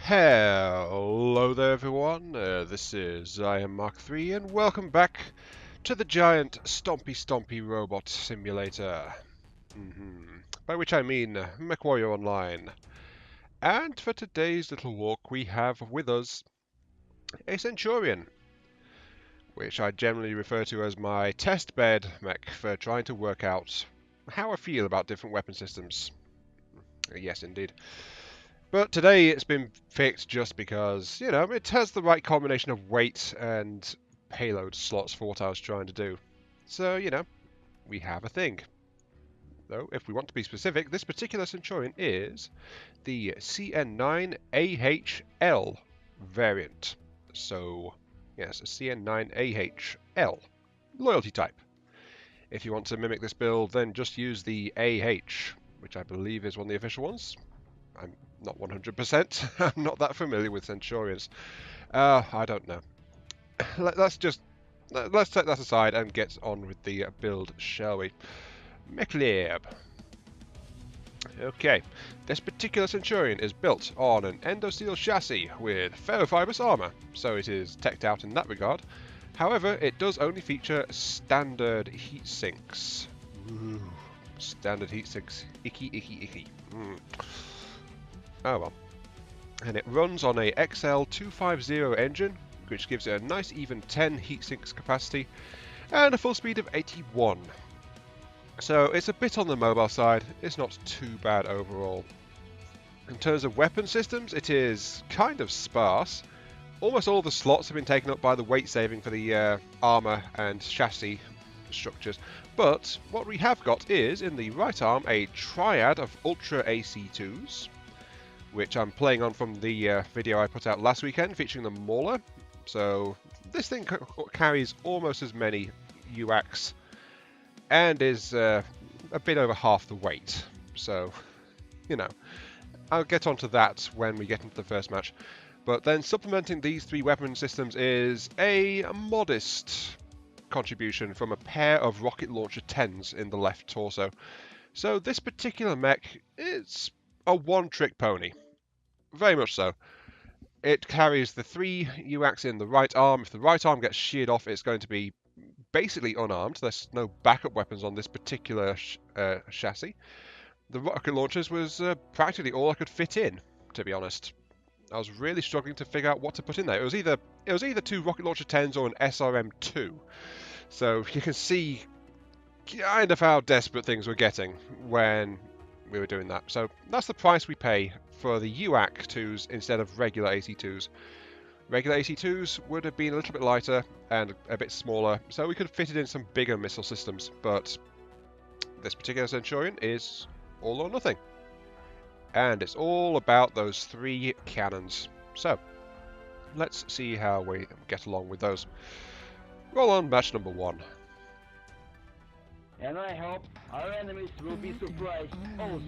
Hello there everyone, I am Mark III and welcome back to the giant stompy robot simulator. By which I mean Mechwarrior Online. And for today's little walk we have with us a Centurion, which I generally refer to as my test bed mech for trying to work out how I feel about different weapon systems. Yes indeed. But today it's been picked just because, you know, it has the right combination of weight and payload slots for what I was trying to do. So, you know, we have a thing. Though, if we want to be specific, this particular Centurion is the CN9-AH variant. So, yes, a CN9-AH loyalty type. If you want to mimic this build, then just use the AH, which I believe is one of the official ones. I'm not 100%. I'm not that familiar with Centurions. I don't know. Let's take that aside and get on with the build, shall we? Mechwarrior. Okay, this particular Centurion is built on an endosteel chassis with ferrofibrous armor, so it is teched out in that regard. However, it does only feature standard heat sinks. Ooh, standard heat sinks. Icky. Oh well. And it runs on a XL250 engine, which gives it a nice even 10 heat sinks capacity and a full speed of 81. So it's a bit on the mobile side, it's not too bad overall. In terms of weapon systems, it is kind of sparse. Almost all the slots have been taken up by the weight saving for the armor and chassis structures. But what we have got is, in the right arm, a triad of Ultra AC2s, which I'm playing on from the video I put out last weekend featuring the Mauler. So this thing carries almost as many UACs and is a bit over half the weight. So, you know, I'll get onto that when we get into the first match. But then supplementing these three weapon systems is a modest contribution from a pair of rocket launcher 10s in the left torso. So this particular mech is a one-trick pony. Very much so. It carries the 3 UACs in the right arm. If the right arm gets sheared off, it's going to be basically unarmed. There's no backup weapons on this particular chassis. The rocket launchers was practically all I could fit in, to be honest. I was really struggling to figure out what to put in there. It was either 2 rocket launcher 10s or an SRM2. So you can see kind of how desperate things were getting when we were doing that. So that's the price we pay for the UAC2s instead of regular AC2s. Regular AC2s would have been a little bit lighter and a bit smaller, so we could have fitted in some bigger missile systems, but this particular Centurion is all or nothing. And it's all about those 3 cannons. So, let's see how we get along with those. Roll on match number 1. And I hope our enemies will be surprised also.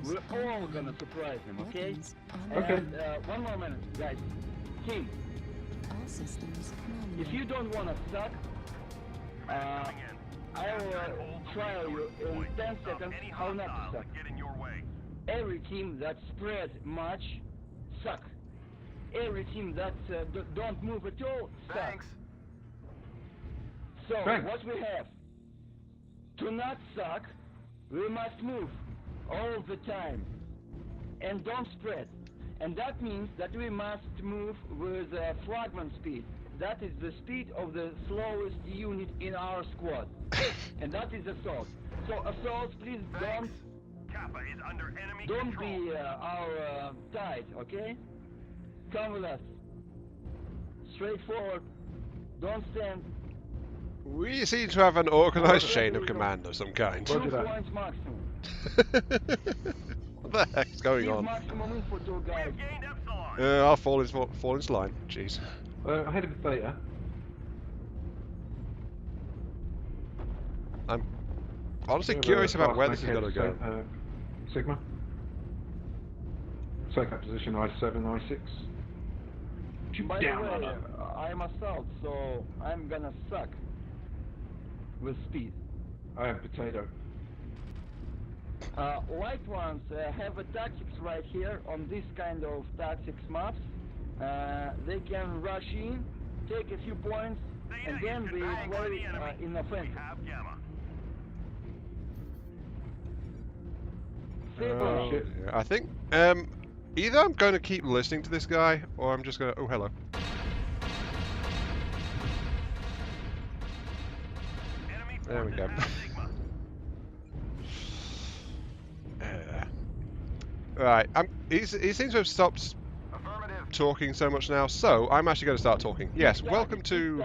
We're all gonna surprise them, okay? Okay. And one more minute, guys. Team, if you don't wanna suck, I will trial you in 10 seconds how not to suck. Every team that spreads much, suck. Every team that don't move at all, suck. So, what we have? To not suck, we must move all the time and don't spread. And that means that we must move with fragment speed. That is the speed of the slowest unit in our squad. And that is assault. So assaults, please don't be our tide, okay? Come with us. Straight forward. Don't stand. We seem to have an organised chain of command of some kind. 2 points maximum. What the heck is going Give on? maximum info to guys. I'll fall into line. Jeez. Ahead of Beta. I'm honestly curious about where this is going to go. Sigma. Take up position I7, I6. By the way, I'm assault, so I'm gonna suck with speed. I am potato. Light ones have a tactics right here on this kind of tactics maps. They can rush in, take a few points, and then they play in offensive. Oh, shit. yeah. I think either I'm going to keep listening to this guy, or I'm just going to. Oh, hello. There we go. Right, he seems to have stopped talking so much now, so I'm actually going to start talking. Yes, welcome to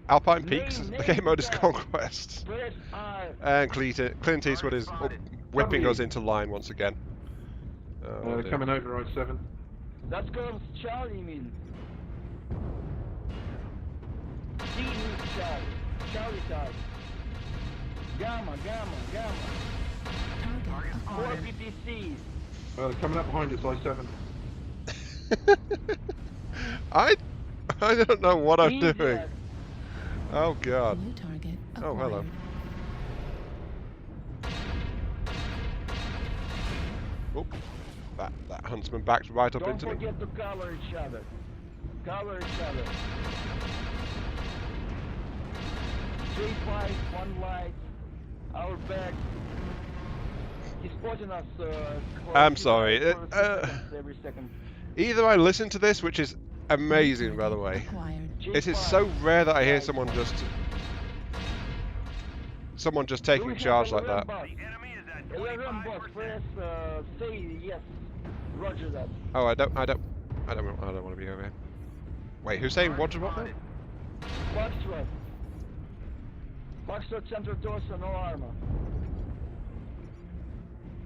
Alpine Peaks. The game mode is Conquest. Press R. And Clint Eastwood is whipping W. us into line once again. Oh, dear. Coming over I-7. That's called Charlie means. C means Charlie. Charlie target. Gamma. 4 PPCs. They're coming up behind us I-7. I don't know what I'm doing. Idiot. Oh god. New target Oh, hello. acquired. Oh, that huntsman backed right up Don't into me. forget to cover each other. Cover each other. J5, one light. Our back. He's spotting us. For I'm few sorry, seconds, every second. Either I listen to this, which is amazing by the way. Acquired. It is so rare that I hear someone just taking charge like that. LRM boss, press say yes. Roger that. Oh, I don't want to be over here. Wait, who's saying what? What now? Foxtrot. Foxtrot center torso, no armor.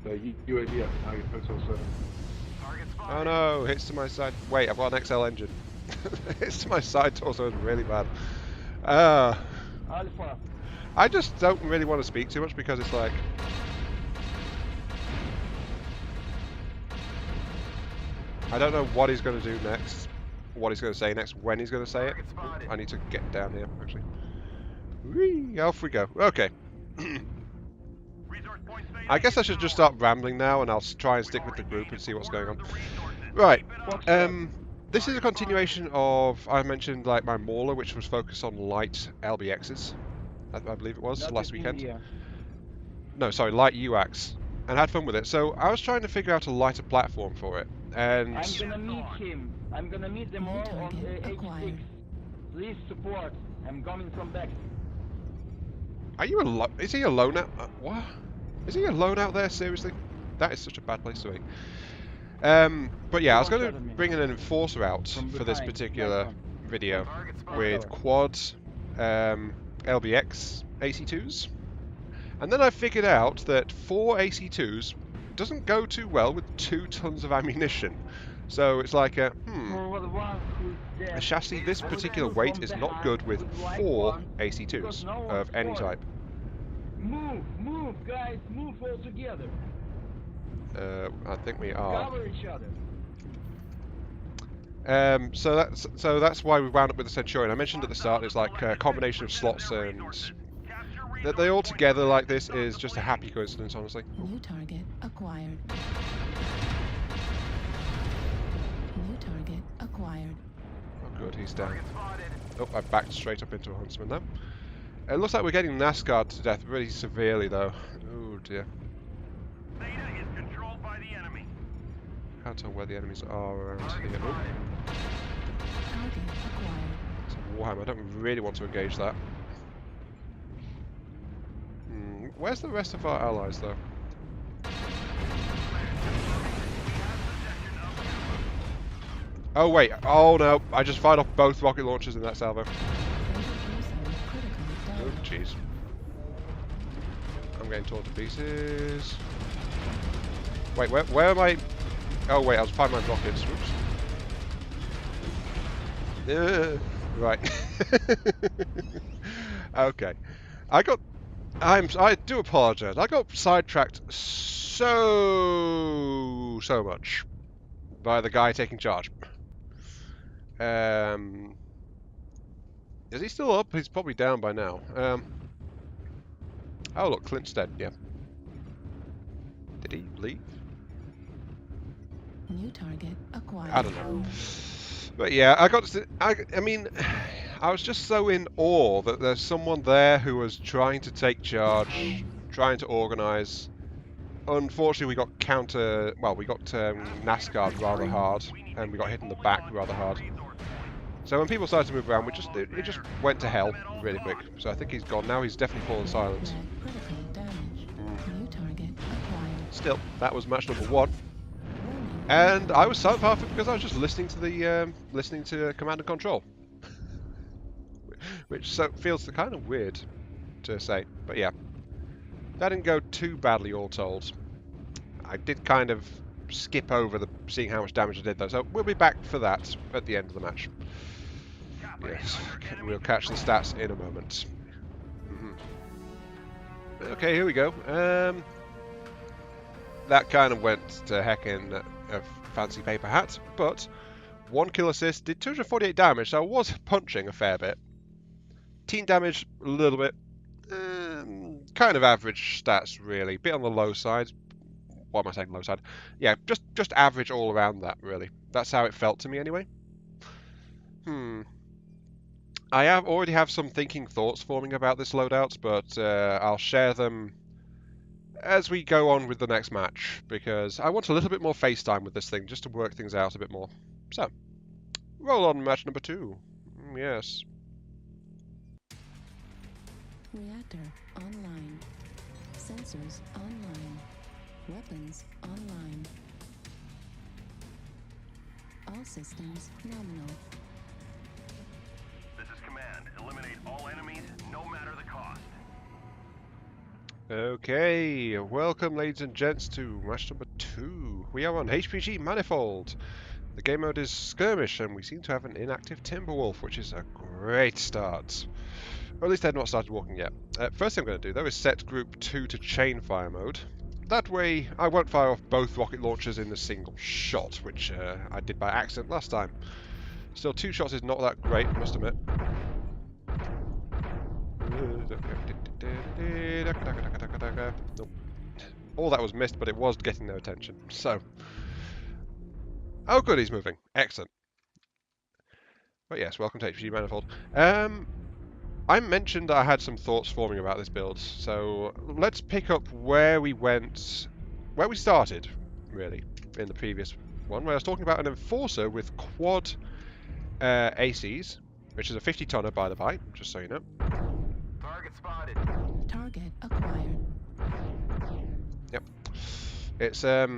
UAV up, target Hotel 7. Oh no, hits to my side. Wait, I've got an XL engine. Hits to my side torso is really bad. Alpha. I just don't really want to speak too much because it's like... I don't know what he's going to do next, what he's going to say next, when he's going to say it. I need to get down here, actually. Whee, off we go. Okay. I guess I should just start rambling now, and I'll try and stick with the group and see what's going on. Right. This is a continuation of, I mentioned like my Mauler, which was focused on light LBXs. I believe it was Not last in weekend. India. No, sorry, light UACs, and had fun with it. So I was trying to figure out a lighter platform for it, and I'm gonna meet him. I'm gonna meet them all on H6. Please support. I'm coming from back. are you alone? Is he alone out? What? Is he alone out there? Seriously? That is such a bad place to be. But yeah, I was going to bring an enforcer out for this particular video with quads, LBX AC2s, and then I figured out that 4 AC2s doesn't go too well with 2 tons of ammunition. So it's like a chassis this particular weight is not good with 4 AC2s of any type. Move, guys, move all together. I think we are. Cover each other. So that's why we wound up with the Centurion. I mentioned at the start it's like a combination of slots, and that they all together like this is just a happy coincidence, honestly. New target acquired. New target acquired. Oh good, he's down. Oh, I backed straight up into a huntsman now. It looks like we're getting NASCAR to death really severely though. Oh dear. Can't tell where the enemies are around here. Oh. Target acquired. It's a Warhammer. I don't really want to engage that. Where's the rest of our allies, though? Oh, wait. Oh, no. I just fired off both rocket launchers in that salvo. Oh, jeez. I'm getting torn to pieces. Wait, where am I? Oh, wait. I was firing my rockets. Whoops. Right. Okay. I do apologise. I got sidetracked so much by the guy taking charge. Is he still up? He's probably down by now. Oh look, Clint's dead. Yeah. Did he leave? New target acquired. I don't know. But yeah, I mean, I was just so in awe that there's someone there who was trying to take charge, trying to organise. Unfortunately, we got NASCAR rather hard, and we got hit in the back rather hard. So when people started to move around, it just went to hell really quick. So I think he's gone now. He's definitely fallen silent. Critical damage. New target acquired. Still, that was match number 1. And I was silent half because I was just listening to command and control, which feels kind of weird to say, but yeah, that didn't go too badly all told. I did kind of skip over seeing how much damage I did though, so we'll be back for that at the end of the match. Yes, we'll catch the stats in a moment. Okay, here we go. That kind of went to heck in a fancy paper hat, but 1 kill assist, did 248 damage, so I was punching a fair bit. Team damage, a little bit. Kind of average stats, really. Bit on the low side. Why am I saying low side? Yeah, just average all around that, really. That's how it felt to me, anyway. I already have some thinking thoughts forming about this loadout, but I'll share them as we go on with the next match, because I want a little bit more face time with this thing, just to work things out a bit more. So, roll on match number 2. Yes. Reactor online. Sensors online. Weapons online. All systems nominal. This is command. Eliminate all enemies, no matter the cost. Okay, welcome ladies and gents to match number 2. We are on HPG Manifold. The game mode is Skirmish, and we seem to have an inactive Timberwolf, which is a great start. Or at least they've not started walking yet. First thing I'm going to do though is set group 2 to chain fire mode. That way I won't fire off both rocket launchers in a single shot, which I did by accident last time. Still, 2 shots is not that great, I must admit. Nope. All that was missed, but it was getting their attention. So, oh good, he's moving. Excellent. But yes, welcome to HPG Manifold. I mentioned that I had some thoughts forming about this build, so let's pick up where we started, really, in the previous one, where I was talking about an Enforcer with quad ACs, which is a 50-tonner by the by, just so you know. Target spotted. Target acquired. Yep. It's a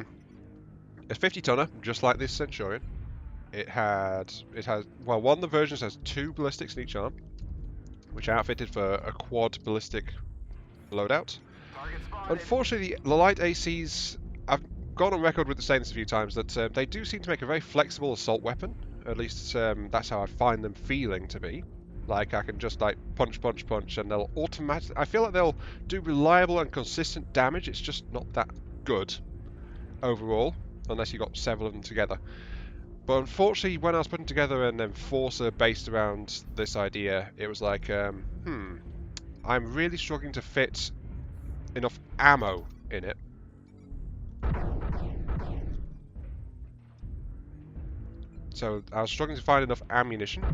50-tonner, just like this Centurion. It has one of the versions has 2 ballistics in each arm, which are outfitted for a quad ballistic loadout. Unfortunately, the light ACs, I've gone on record with saying this a few times, that they do seem to make a very flexible assault weapon. At least that's how I find them feeling to be. Like, I can just like punch, and they'll automatically... I feel like they'll do reliable and consistent damage. It's just not that good overall, unless you got several of them together. But unfortunately, when I was putting together an Enforcer based around this idea, it was like, I'm really struggling to fit enough ammo in it. So I was struggling to find enough ammunition. A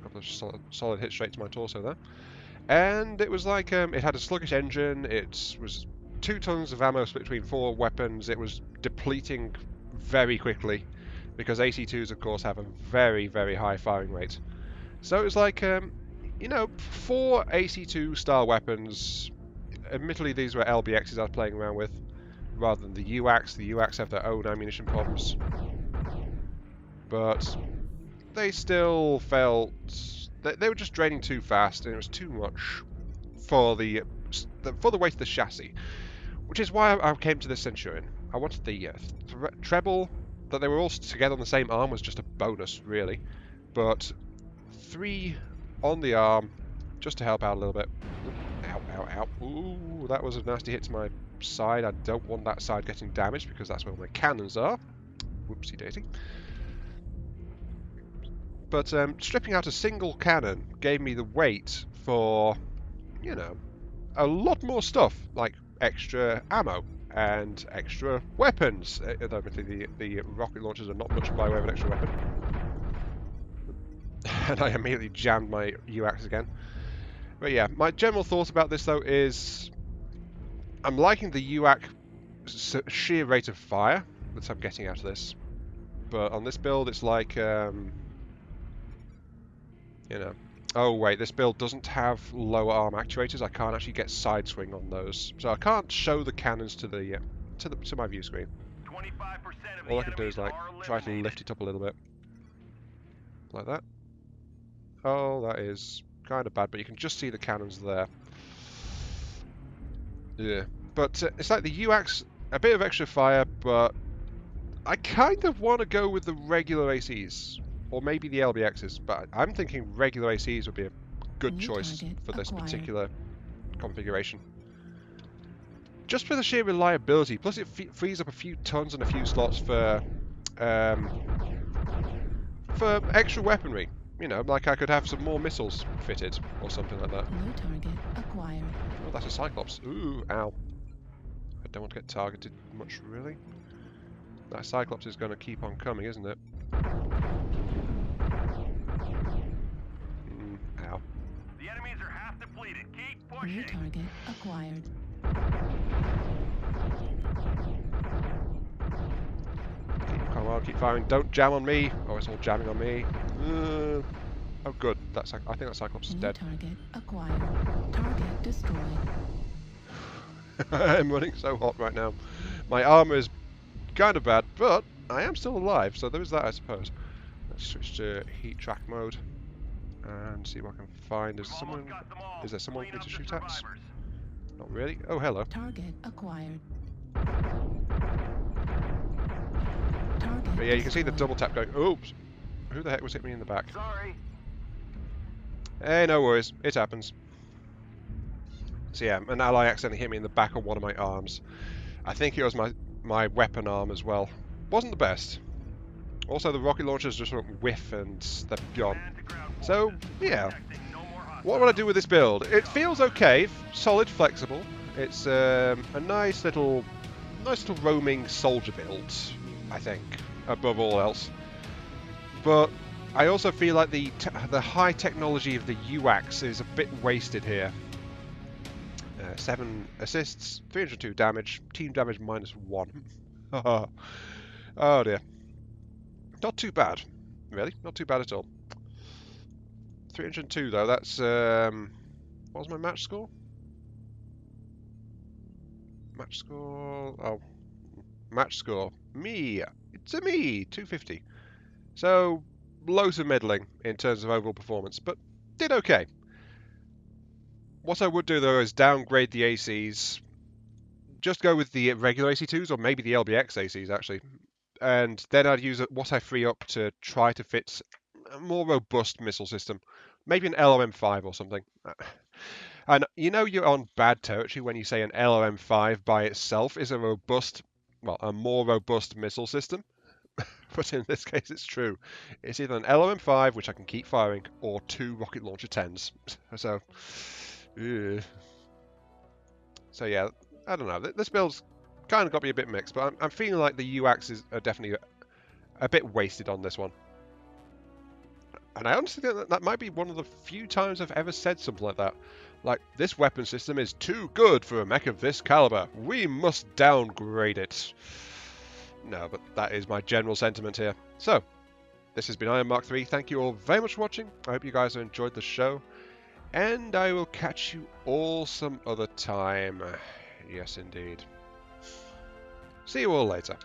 couple of solid hits straight to my torso there. And it was like, it had a sluggish engine, it was 2 tons of ammo split between 4 weapons. It was depleting very quickly because AC2s, of course, have a very, very high firing rate. So it was like, you know, 4 AC2 style weapons. Admittedly, these were LBXs I was playing around with rather than the UACs. The UACs have their own ammunition problems, but they still felt they were just draining too fast, and it was too much for the weight of the chassis. Which is why I came to this Centurion. I wanted the treble, that they were all together on the same arm was just a bonus, really. But 3 on the arm, just to help out a little bit. Ow, ow, ow. Ooh, that was a nasty hit to my side. I don't want that side getting damaged because that's where my cannons are. Whoopsie daisy. But stripping out a single cannon gave me the weight for, you know, a lot more stuff, like extra ammo and extra weapons. Admittedly, the rocket launchers are not much by way of an extra weapon. And I immediately jammed my UAC again. But yeah, my general thought about this though is I'm liking the UAC sheer rate of fire that I'm getting out of this. But on this build, it's like, you know... Oh wait, this build doesn't have lower arm actuators. I can't actually get side swing on those, so I can't show the cannons to the to my view screen. 25% of All the I can do is like enemies are try to eliminated. lift it up a little bit, like that. Oh, that is kind of bad, but you can just see the cannons there. Yeah, but it's like the UAC's a bit of extra fire, but I kind of want to go with the regular ACs. Or maybe the LBXs, but I'm thinking regular ACs would be a good New choice target for this acquired. particular configuration. Just for the sheer reliability, plus it frees up a few tons and a few slots for extra weaponry. You know, like I could have some more missiles fitted or something like that. New target acquired. Oh, that's a Cyclops. Ooh, ow. I don't want to get targeted much, really. That Cyclops is going to keep on coming, isn't it? Ow. The enemies are half depleted. Keep pushing. New target acquired. Come on, keep firing. Don't jam on me. Oh, it's all jamming on me. Oh, good. I think that Cyclops is New dead. target acquired. Target destroyed. I'm running so hot right now. My armor is kind of bad, but I am still alive, so there is that, I suppose. Let's switch to heat track mode and see what I can find. Is there someone for me to shoot at? Not really. Oh, hello. Target acquired. But yeah, you can see the double tap going. Oops. Who the heck was hitting me in the back? Sorry. Hey, no worries. It happens. So yeah, an ally accidentally hit me in the back of one of my arms. I think it was my weapon arm as well. Wasn't the best. Also, the rocket launchers just went whiff and they're gone. So, yeah. What would I do with this build? It feels okay, solid, flexible. It's a nice little roaming soldier build, I think, above all else. But I also feel like the high technology of the UACs is a bit wasted here. 7 assists, 302 damage, team damage -1. Oh dear. Not too bad, really. Not too bad at all. 302 though, that's... what was my match score? Match score... Oh. Match score. Me! It's a me! 250. So, low to middling in terms of overall performance, but did okay. What I would do though is downgrade the ACs. Just go with the regular AC2s, or maybe the LBX ACs actually. And then I'd use what I free up to try to fit a more robust missile system. Maybe an LOM-5 or something. And you know you're on bad territory when you say an LOM-5 by itself is a robust, well, a more robust missile system. But in this case, it's true. It's either an LOM-5, which I can keep firing, or 2 rocket launcher 10s. So, so yeah, I don't know. This build's kind of got me a bit mixed, but I'm feeling like the UACs are definitely a bit wasted on this one. And I honestly think that might be one of the few times I've ever said something like that. Like, this weapon system is too good for a mech of this caliber. We must downgrade it. No, but that is my general sentiment here. So, this has been Iron Mark 3. Thank you all very much for watching. I hope you guys have enjoyed the show. And I will catch you all some other time. Yes, indeed. See you all later.